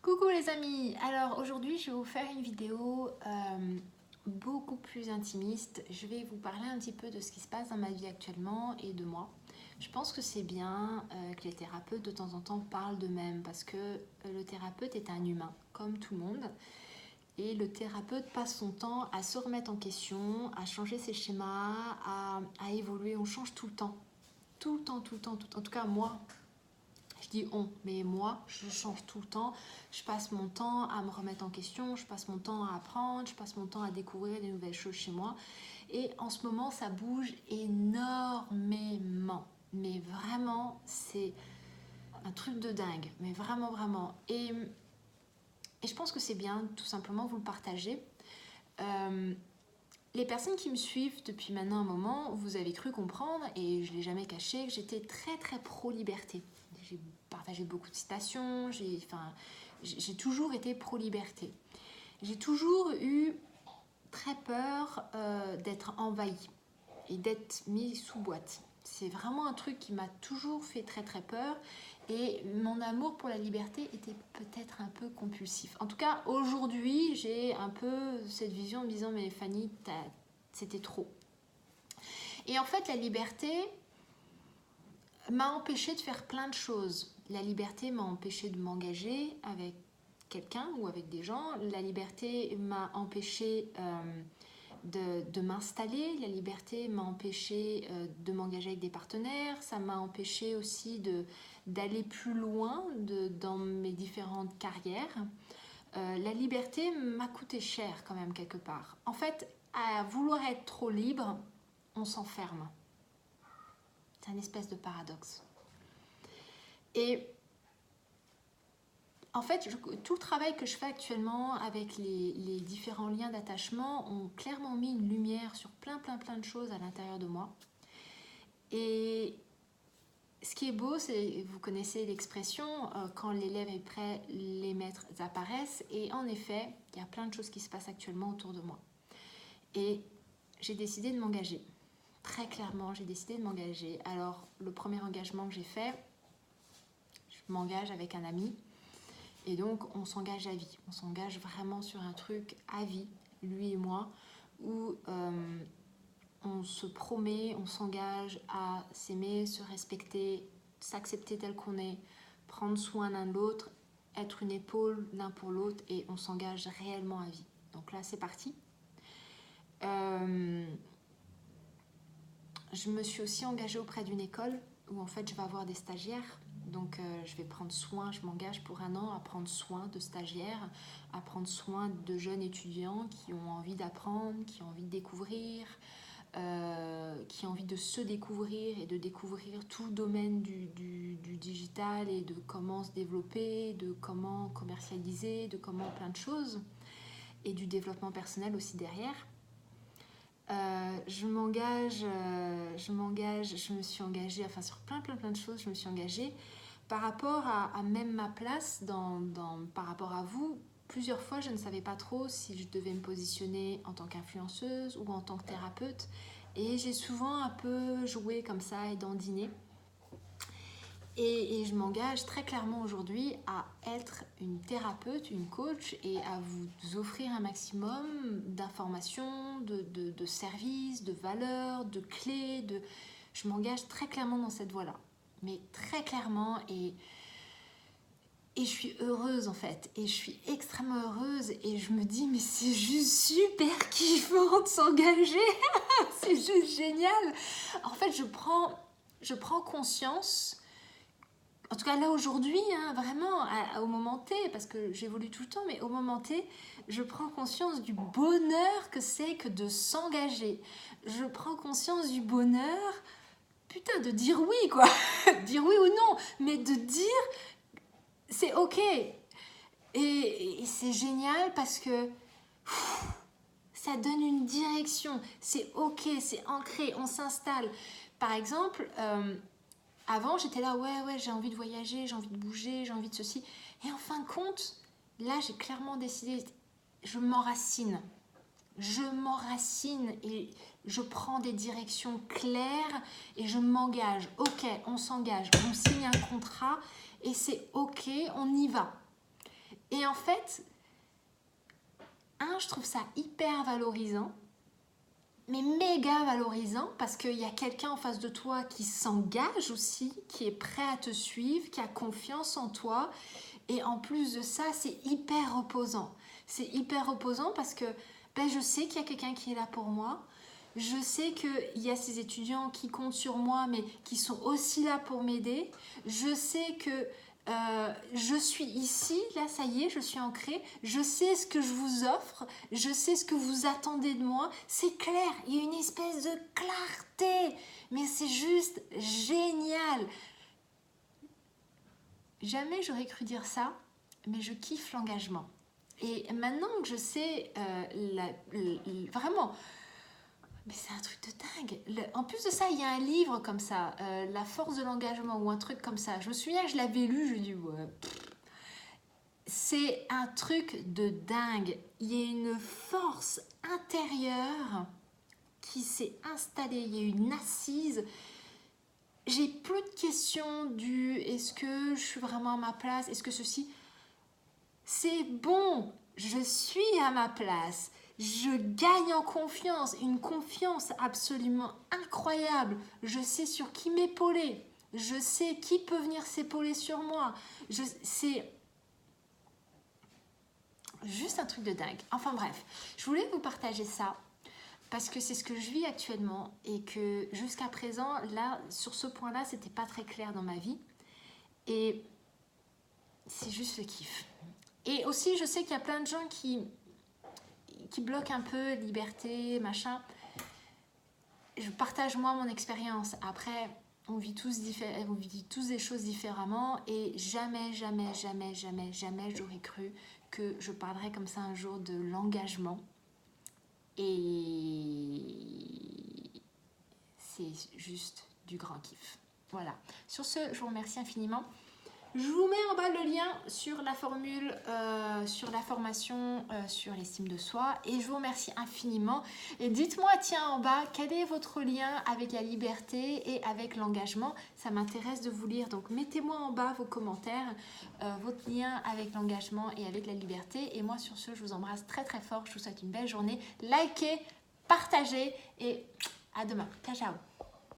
Coucou les amis, alors aujourd'hui je vais vous faire une vidéo beaucoup plus intimiste. Je vais vous parler un petit peu de ce qui se passe dans ma vie actuellement et de moi. Je pense que c'est bien que les thérapeutes de temps en temps parlent d'eux-mêmes parce que le thérapeute est un humain comme tout le monde et le thérapeute passe son temps à se remettre en question, à changer ses schémas, à évoluer. On change tout le temps, tout le temps, tout le temps, tout le temps. En tout cas moi. Je dis on, mais moi, je change tout le temps. Je passe mon temps à me remettre en question, je passe mon temps à apprendre, je passe mon temps à découvrir des nouvelles choses chez moi. Et en ce moment, ça bouge énormément. Mais vraiment, c'est un truc de dingue. Mais vraiment, vraiment. Et je pense que c'est bien, tout simplement, vous le partagez. Les personnes qui me suivent depuis maintenant un moment, vous avez cru comprendre, et je ne l'ai jamais caché, que j'étais très très pro-liberté. J'ai partagé beaucoup de citations, j'ai toujours été pro-liberté. J'ai toujours eu très peur d'être envahie et d'être mis sous boîte. C'est vraiment un truc qui m'a toujours fait très très peur et mon amour pour la liberté était peut-être un peu compulsif. En tout cas, aujourd'hui, j'ai un peu cette vision en me disant mais Fanny, c'était trop. Et en fait, la liberté m'a empêchée de faire plein de choses. La liberté m'a empêchée de m'engager avec quelqu'un ou avec des gens. La liberté m'a empêchée de m'installer. La liberté m'a empêchée de m'engager avec des partenaires. Ça m'a empêchée aussi d'aller plus loin dans mes différentes carrières. La liberté m'a coûté cher quand même quelque part. En fait, à vouloir être trop libre, on s'enferme. C'est un espèce de paradoxe. Et en fait, tout le travail que je fais actuellement avec les différents liens d'attachement ont clairement mis une lumière sur plein de choses à l'intérieur de moi. Et ce qui est beau, c'est, vous connaissez l'expression, quand l'élève est prêt, les maîtres apparaissent. Et en effet, il y a plein de choses qui se passent actuellement autour de moi. Et j'ai décidé de m'engager. Très clairement, j'ai décidé de m'engager. Alors, le premier engagement que j'ai fait, je m'engage avec un ami. Et donc, on s'engage à vie. On s'engage vraiment sur un truc à vie, lui et moi, où on se promet, on s'engage à s'aimer, se respecter, s'accepter tel qu'on est, prendre soin l'un de l'autre, être une épaule l'un pour l'autre, et on s'engage réellement à vie. Donc là, c'est parti. Je me suis aussi engagée auprès d'une école où en fait je vais avoir des stagiaires. Donc je vais prendre soin, je m'engage pour 1 an à prendre soin de stagiaires, à prendre soin de jeunes étudiants qui ont envie d'apprendre, qui ont envie de découvrir, qui ont envie de se découvrir et de découvrir tout le domaine du digital et de comment se développer, de comment commercialiser, de comment plein de choses et du développement personnel aussi derrière. Je me suis engagée, enfin sur plein de choses, je me suis engagée par rapport à même ma place par rapport à vous. Plusieurs fois, je ne savais pas trop si je devais me positionner en tant qu'influenceuse ou en tant que thérapeute. Et j'ai souvent un peu joué comme ça et dandiné. Et je m'engage très clairement aujourd'hui à être une thérapeute, une coach et à vous offrir un maximum d'informations, de services, de valeurs, de clés. Je m'engage très clairement dans cette voie-là. Mais très clairement et je suis heureuse en fait. Et je suis extrêmement heureuse et je me dis mais c'est juste super kiffant de s'engager. C'est juste génial. En fait, je prends conscience. En tout cas, là, aujourd'hui, hein, vraiment, au moment T, parce que j'évolue tout le temps, mais au moment T, je prends conscience du bonheur que c'est que de s'engager. Je prends conscience du bonheur, putain, de dire oui, quoi. Dire oui ou non, mais de dire, c'est ok. Et c'est génial parce que ça donne une direction. C'est ok, c'est ancré, on s'installe. Par exemple... avant, j'étais là, ouais, j'ai envie de voyager, j'ai envie de bouger, j'ai envie de ceci. Et en fin de compte, là, j'ai clairement décidé, je m'enracine. Je m'enracine et je prends des directions claires et je m'engage. Ok, on s'engage, on signe un contrat et c'est ok, on y va. Et en fait, je trouve ça hyper valorisant, mais méga valorisant, parce qu'il y a quelqu'un en face de toi qui s'engage aussi, qui est prêt à te suivre, qui a confiance en toi. Et en plus de ça, c'est hyper reposant. C'est hyper reposant parce que je sais qu'il y a quelqu'un qui est là pour moi. Je sais qu'il y a ces étudiants qui comptent sur moi, mais qui sont aussi là pour m'aider. Je sais que je suis ici, là ça y est, je suis ancrée. Je sais ce que je vous offre. Je sais ce que vous attendez de moi. C'est clair, il y a une espèce de clarté. Mais c'est juste génial. Jamais j'aurais cru dire ça, mais je kiffe l'engagement. Et maintenant que je sais vraiment, mais c'est un truc de dingue. En plus de ça, il y a un livre comme ça, La force de l'engagement ou un truc comme ça. Je me souviens, je l'avais lu, je dis ouais. C'est un truc de dingue. Il y a une force intérieure qui s'est installée. Il y a une assise. J'ai plus de questions du est-ce que je suis vraiment à ma place, est-ce que ceci. C'est bon, je suis à ma place. Je gagne en confiance, une confiance absolument incroyable. Je sais sur qui m'épauler. Je sais qui peut venir s'épauler sur moi. C'est juste un truc de dingue. Enfin bref, je voulais vous partager ça parce que c'est ce que je vis actuellement et que jusqu'à présent, là, sur ce point-là, c'était pas très clair dans ma vie. Et c'est juste le kiff. Et aussi, je sais qu'il y a plein de gens qui bloquent un peu liberté, machin. Je partage moi mon expérience. Après, on vit tous des choses différemment et jamais j'aurais cru que je parlerais comme ça un jour de l'engagement. Et c'est juste du grand kiff. Voilà. Sur ce, je vous remercie infiniment. Je vous mets en bas le lien sur la formule, sur la formation sur l'estime de soi et je vous remercie infiniment. Et dites-moi, tiens, en bas, quel est votre lien avec la liberté et avec l'engagement? Ça m'intéresse de vous lire, donc mettez-moi en bas vos commentaires, votre lien avec l'engagement et avec la liberté. Et moi, sur ce, je vous embrasse très très fort. Je vous souhaite une belle journée. Likez, partagez et à demain. Ciao, ciao.